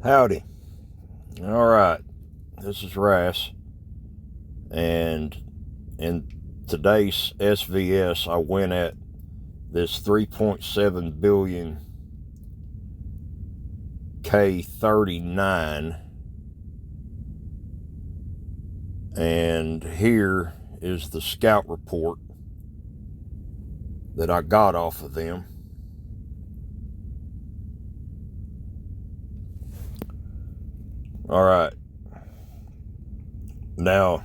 Howdy. All right. This is Rass. And in today's SVS, I went at this 3.7 billion K39. And here is the scout report that I got off of them. All right. Now,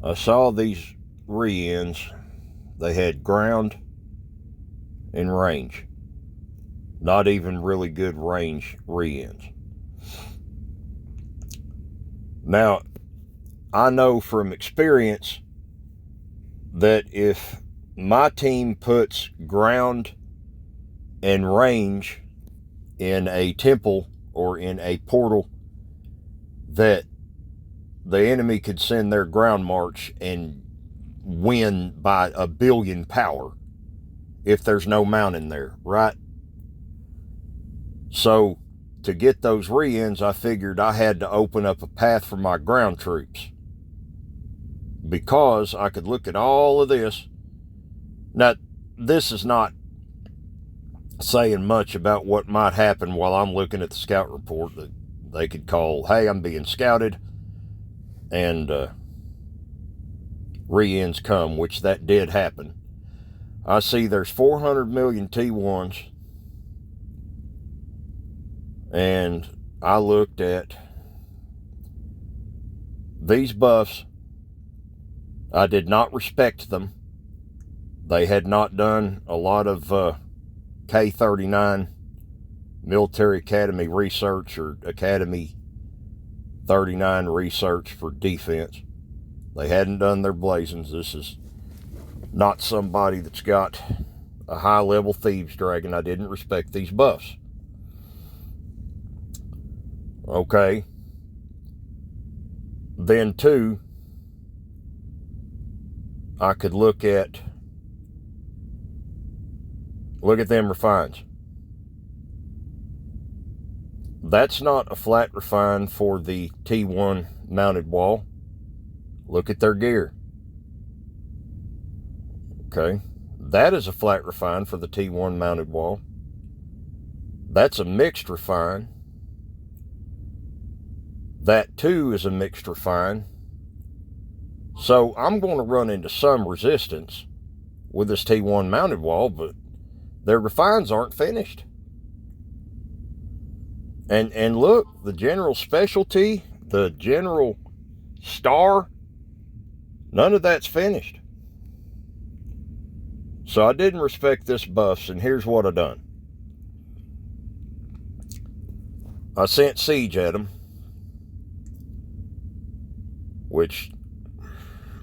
I saw these re-ends. They had ground and range. Not even really good range re-ends. Now, I know from experience that if my team puts ground and range in a temple or in a portal, that the enemy could send their ground march and win by a billion power if there's no mountain there, right? So to get those re-ends, I figured I had to open up a path for my ground troops, because I could look at all of this. Now, this is not saying much about what might happen while I'm looking at the scout report. That they could call, hey, I'm being scouted, and re-ends come, which that did happen. I see there's 400 million T1s, and I looked at these buffs. I did not respect them. They had not done a lot of K39 Military Academy research or Academy 39 research for defense. They hadn't done their blazings. This is not somebody that's got a high-level thieves dragon. I didn't respect these buffs. Okay. Then, too, I could look at them refines. That's not a flat refine for the T1 mounted wall. Look at their gear. Okay. That is a flat refine for the T1 mounted wall. That's a mixed refine. That too is a mixed refine. So I'm going to run into some resistance with this T1 mounted wall, but their refines aren't finished. And look, the general specialty, the general star, none of that's finished. So I didn't respect this buffs, and here's what I done. I sent siege at them, which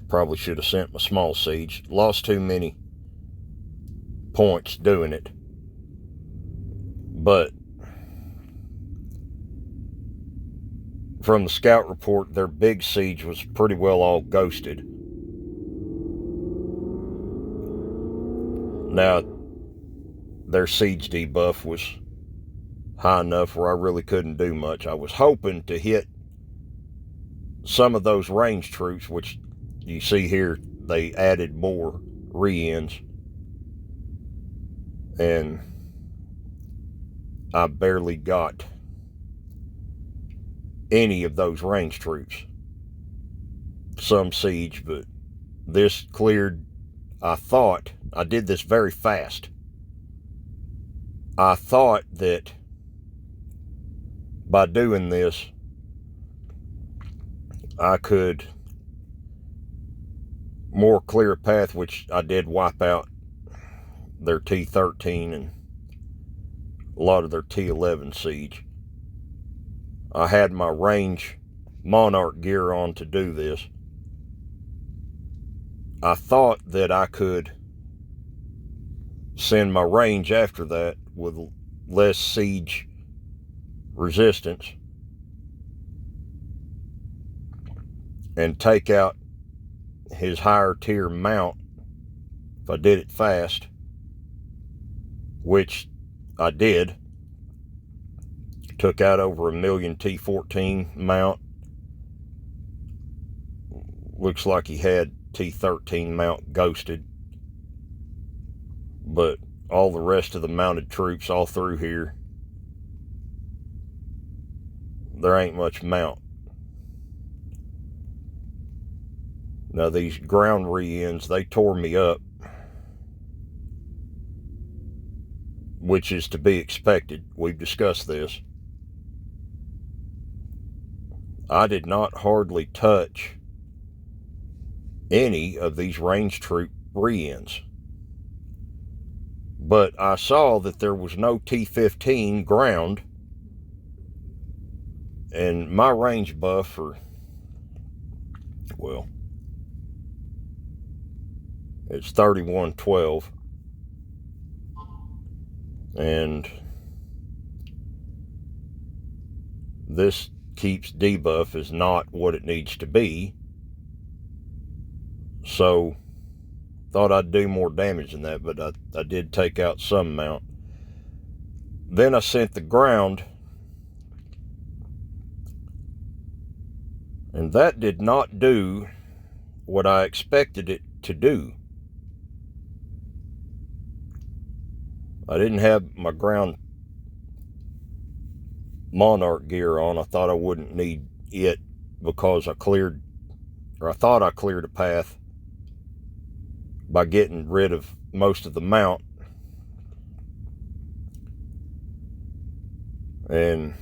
probably should have sent my small siege. Lost too many points doing it. But from the scout report, their big siege was pretty well all ghosted. Now, their siege debuff was high enough where I really couldn't do much. I was hoping to hit some of those range troops, which you see here, they added more re-ends. And I barely got any of those range troops. Some siege, but this cleared. I thought, I did this very fast. I thought that by doing this, I could more clear a path, which I did wipe out their T13 and a lot of their T11 siege. I had my range Monarch gear on to do this. I thought that I could send my range after that with less siege resistance and take out his higher tier mount if I did it fast, which I did. Took out over 1 million T14 mount. Looks like he had T13 mount ghosted. But all the rest of the mounted troops all through here, there ain't much mount. Now these ground re-ends, they tore me up, which is to be expected. We've discussed this. I did not hardly touch any of these range troop re-ends. But I saw that there was no T15 ground, and my range buff for, well, it's 3112, and this keeps debuff is not what it needs to be, so thought I'd do more damage than that, but I did take out some mount. Then I sent the ground, and that did not do what I expected it to do. I didn't have my ground Monarch gear on. I thought I wouldn't need it because I thought I cleared a path by getting rid of most of the mount. And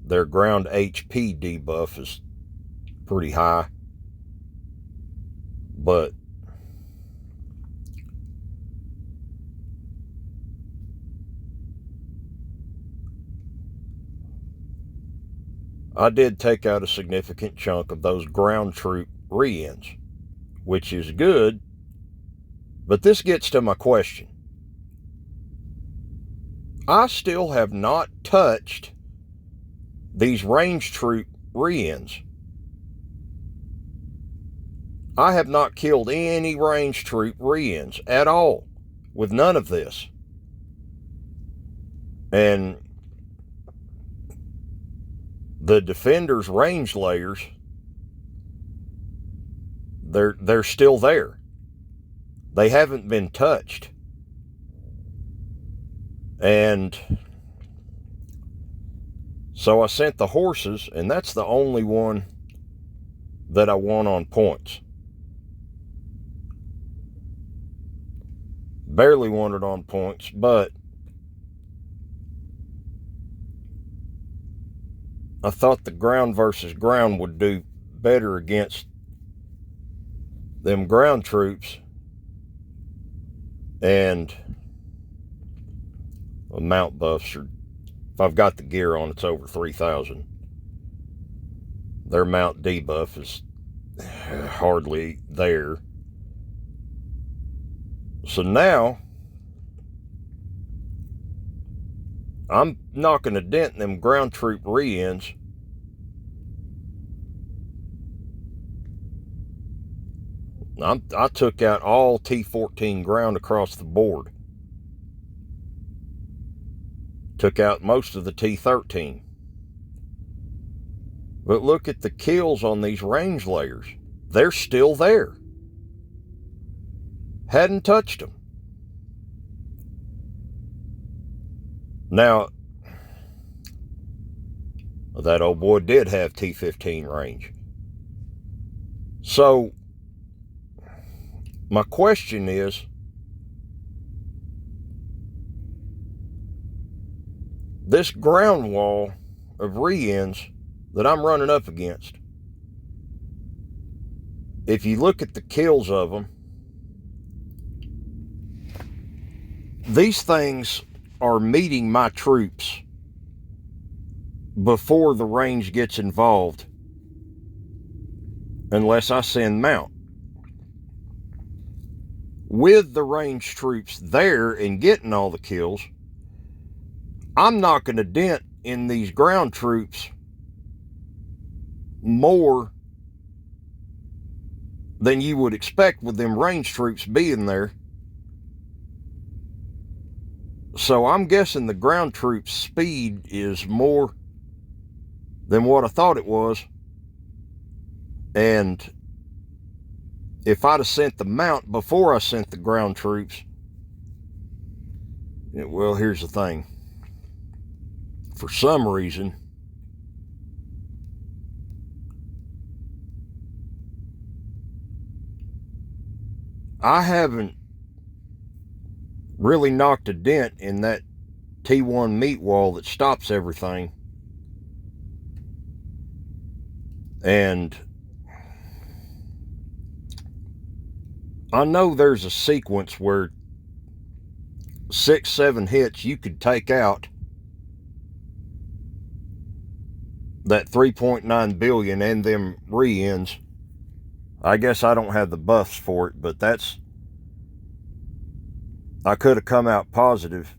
their ground HP debuff is pretty high. But I did take out a significant chunk of those ground troop re-ends, which is good. But this gets to my question. I still have not touched these range troop re-ends. I have not killed any range troop re-ends at all with none of this. And the Defender's range layers, they're still there. They haven't been touched. And so I sent the horses, and that's the only one that I won on points. Barely won it on points, but I thought the ground versus ground would do better against them ground troops. And the mount buffs are, if I've got the gear on, it's over 3,000. Their mount debuff is hardly there. So now I'm knocking a dent in them ground troop re-ends. I took out all T14 ground across the board. Took out most of the T13. But look at the kills on these range layers. They're still there. Hadn't touched them. Now, that old boy did have T15 range. So, my question is, this ground wall of re-ends that I'm running up against, if you look at the kills of them, these things are meeting my troops before the range gets involved, unless I send mount. With the range troops there and getting all the kills, I'm knocking a dent in these ground troops more than you would expect with them range troops being there. So I'm guessing the ground troops' speed is more than what I thought it was. And if I'd have sent the mount before I sent the ground troops, well, here's the thing. For some reason, I haven't really knocked a dent in that T1 meat wall that stops everything. And I know there's a sequence where 6-7 hits you could take out that 3.9 billion and them re-ends. I guess I don't have the buffs for it, but I could have come out positive.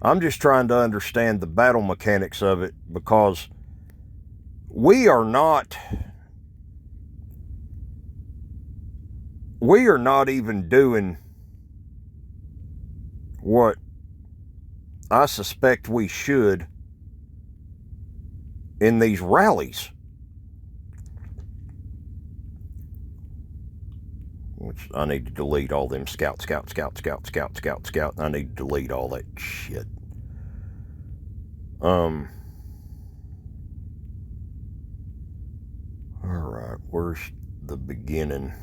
I'm just trying to understand the battle mechanics of it, because we are not even doing what I suspect we should in these rallies. Which I need to delete all them scout. I need to delete all that shit. Alright, where's the beginning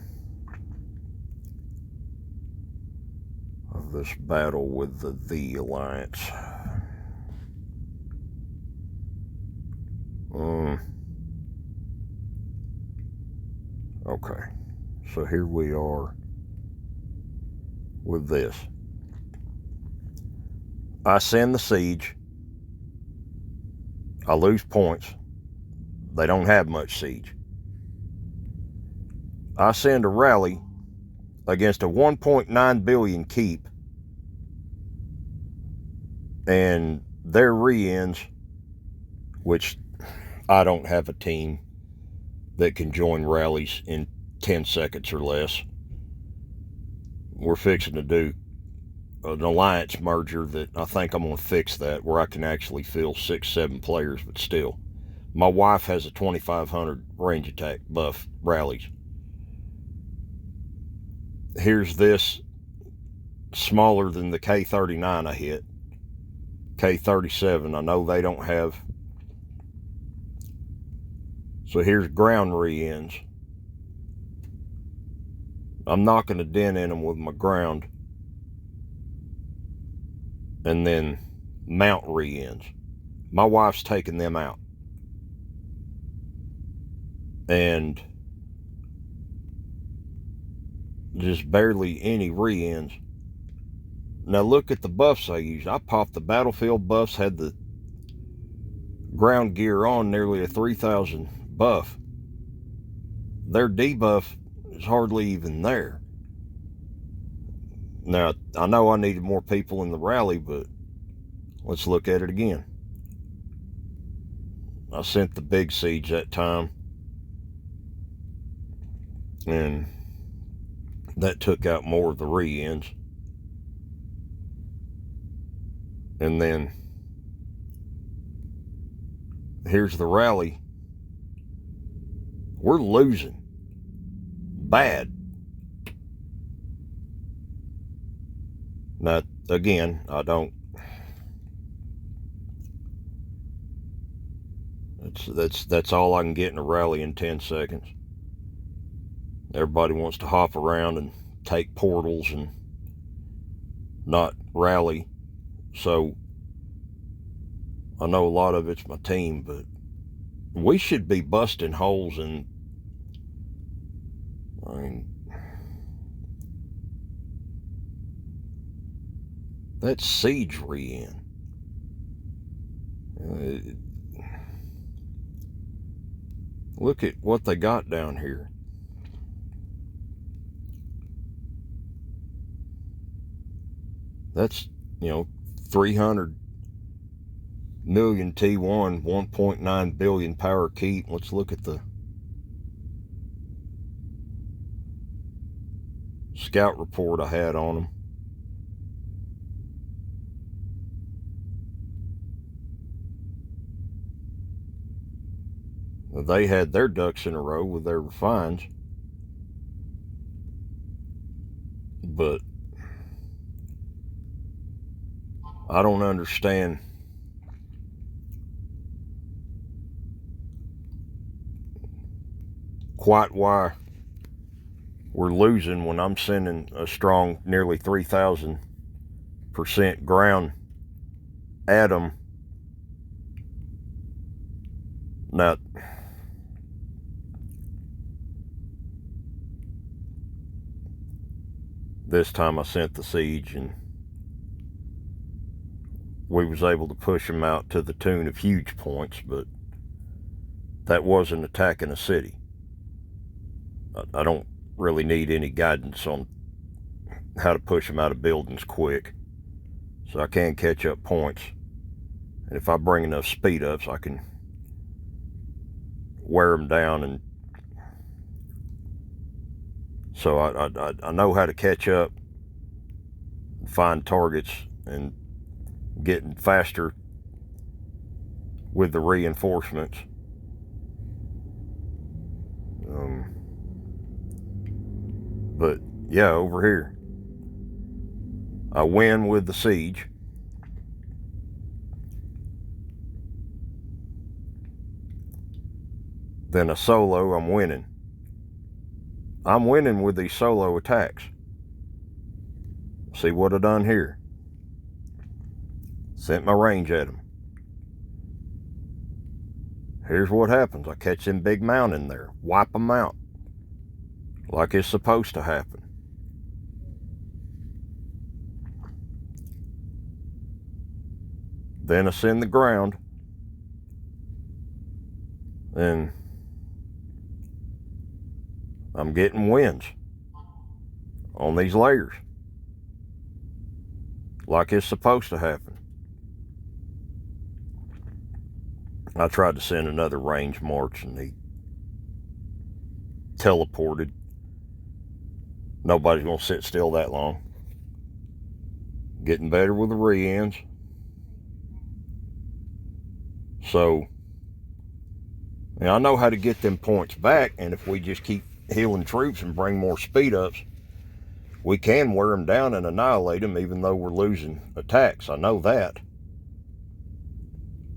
of this battle with the Alliance? Okay, so here we are with this. I send the siege. I lose points. They don't have much siege. I send a rally against a 1.9 billion keep, and their re-ends, which I don't have a team that can join rallies in 10 seconds or less. We're fixing to do an alliance merger that I think I'm going to fix that, where I can actually fill 6-7 players, but still. My wife has a 2500 range attack buff rallies. Here's this, smaller than the K39 I hit. K37, I know they don't have. So here's ground re-ends. I'm knocking a dent in them with my ground. And then mount re-ends. My wife's taking them out. And just barely any re-ends. Now look at the buffs I used. I popped the battlefield buffs, had the ground gear on, nearly a 3000 buff. Their debuff is hardly even there. Now, I know I needed more people in the rally, but let's look at it again. I sent the big siege that time, and that took out more of the re-ends. And then here's the rally. We're losing bad. Now, again, that's all I can get in a rally in 10 seconds. Everybody wants to hop around and take portals and not rally. So I know a lot of it's my team, but we should be busting holes in, that's siege re-end. Look at what they got down here. That's, 300 million T1, 1.9 billion power keep. Let's look at the scout report I had on them. They had their ducks in a row with their refines. But I don't understand quite why we're losing when I'm sending a strong nearly 3,000% ground at them. Now, this time I sent the Siege, and we was able to push them out to the tune of huge points, but that wasn't attacking a city. I don't really need any guidance on how to push them out of buildings quick, so I can catch up points. And if I bring enough speed ups, I can wear them down. And so I know how to catch up, find targets, and getting faster with the reinforcements. But yeah, over here, I win with the Siege. Then a solo, I'm winning. I'm winning with these solo attacks. See what I done here? Sent my range at them. Here's what happens. I catch them big mountain there. Wipe them out. Like it's supposed to happen. Then I send the ground. And I'm getting wins on these layers. Like it's supposed to happen. I tried to send another range march and he teleported. Nobody's going to sit still that long. Getting better with the re-ends. So, I know how to get them points back, and if we just keep healing troops and bring more speed ups, we can wear them down and annihilate them even though we're losing attacks. I know that.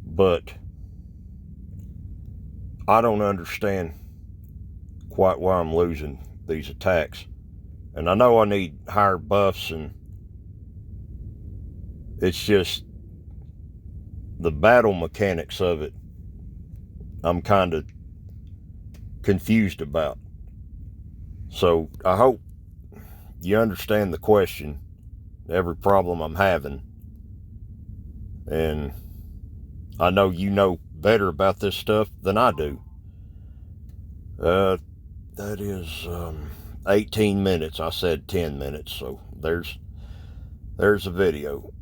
But I don't understand quite why I'm losing these attacks. And I know I need higher buffs, and it's just the battle mechanics of it I'm kind of confused about. So I hope you understand the question, every problem I'm having. And I know you know better about this stuff than I do. That is 18 minutes. I said 10 minutes, so there's a video.